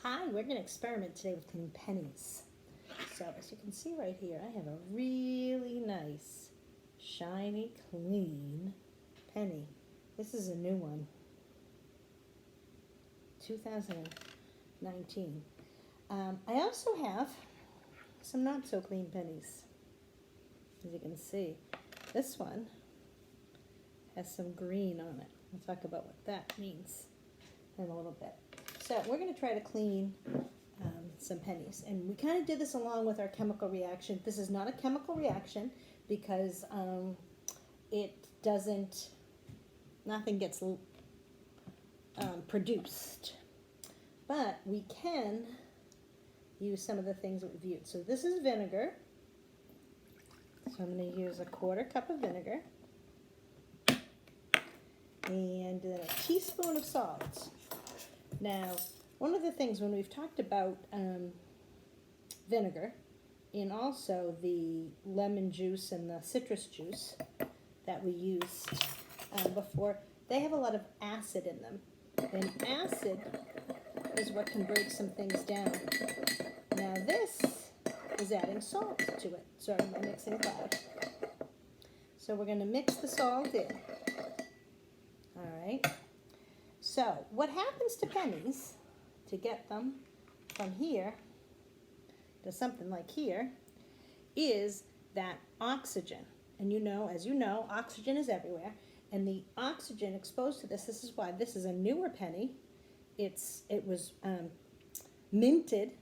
Hi, we're going to experiment today with cleaning pennies. So as you can see right here, I have a really nice, shiny, clean penny. This is a new one, 2019. I also have some not so clean pennies. As you can see, this one has some green on it. We'll talk about what that means in a little bit. So we're going to try to clean some pennies. And we kind of did this along with our chemical reaction. This is not a chemical reaction because it doesn't, nothing gets produced. But we can use some of the things that we've used. So this is vinegar. So I'm going to use a 1/4 cup of vinegar. And a teaspoon of salt. Now, one of the things when we've talked about vinegar and also the lemon juice and the citrus juice that we used before, they have a lot of acid in them. And acid is what can break some things down. Now this is adding salt to it. Sorry, my mixing is loud. So we're going to mix the salt in. All right. So what happens to pennies, to get them from here to something like here, is that oxygen, and as you know, oxygen is everywhere, and the oxygen exposed to this is why this is a newer penny. It was minted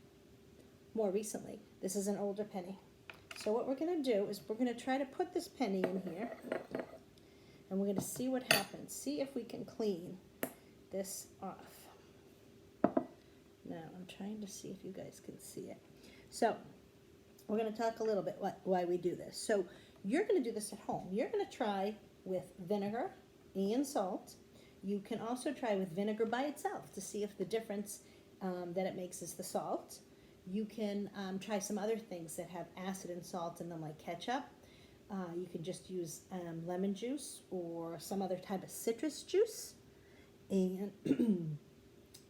more recently. This is an older penny. So what we're going to do is we're going to try to put this penny in here, and we're going to see what happens. See if we can clean this off. Now I'm trying to see if you guys can see it. So we're going to talk a little bit why we do this. So you're going to do this at home. You're going to try with vinegar and salt. You can also try with vinegar by itself to see if the difference that it makes is the salt. You can try some other things that have acid and salt in them, like ketchup. You can just use lemon juice or some other type of citrus juice. And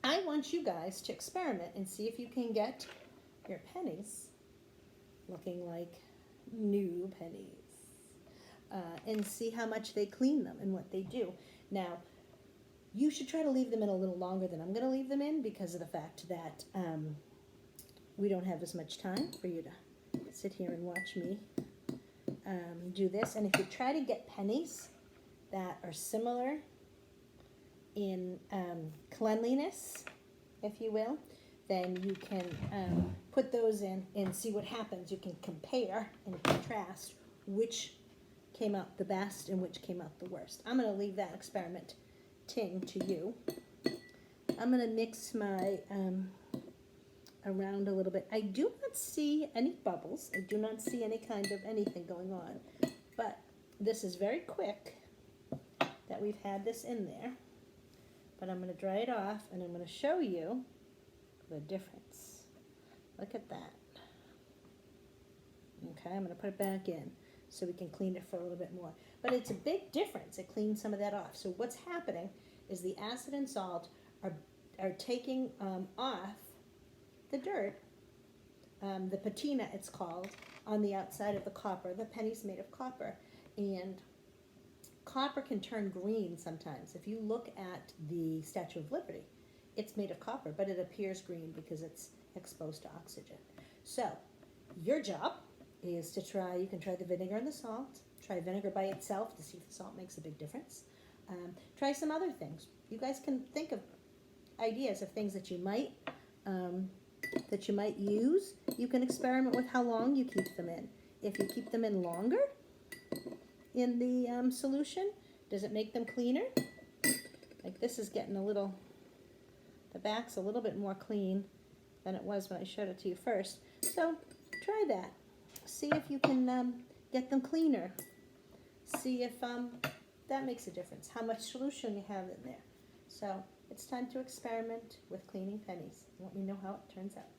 I want you guys to experiment and see if you can get your pennies looking like new pennies and see how much they clean them and what they do. Now, you should try to leave them in a little longer than I'm going to leave them in because of the fact that we don't have as much time for you to sit here and watch me do this. And if you try to get pennies that are similar in cleanliness, if you will, then you can put those in and see what happens. You can compare and contrast which came out the best and which came out the worst. I'm going to leave that experiment to you. I'm going to mix my around a little bit. I do not see any bubbles. I do not see any kind of anything going on. But this is very quick that we've had this in there. But I'm going to dry it off, and I'm going to show you the difference. Look at that. Okay, I'm going to put it back in so we can clean it for a little bit more. But it's a big difference. It cleans some of that off. So what's happening is the acid and salt are taking off the dirt, the patina it's called, on the outside of the copper. The penny's made of copper. And copper can turn green sometimes. If you look at the Statue of Liberty, it's made of copper, but it appears green because it's exposed to oxygen. So your job is to try, you can try the vinegar and the salt. Try vinegar by itself to see if the salt makes a big difference. Try some other things. You guys can think of ideas of things that you might use. You can experiment with how long you keep them in. If you keep them in longer in the solution, does it make them cleaner? Like this is getting a little, the back's a little bit more clean than it was when I showed it to you first. So try that. See if you can get them cleaner. See if that makes a difference, how much solution you have in there. So it's time to experiment with cleaning pennies. Let me know how it turns out.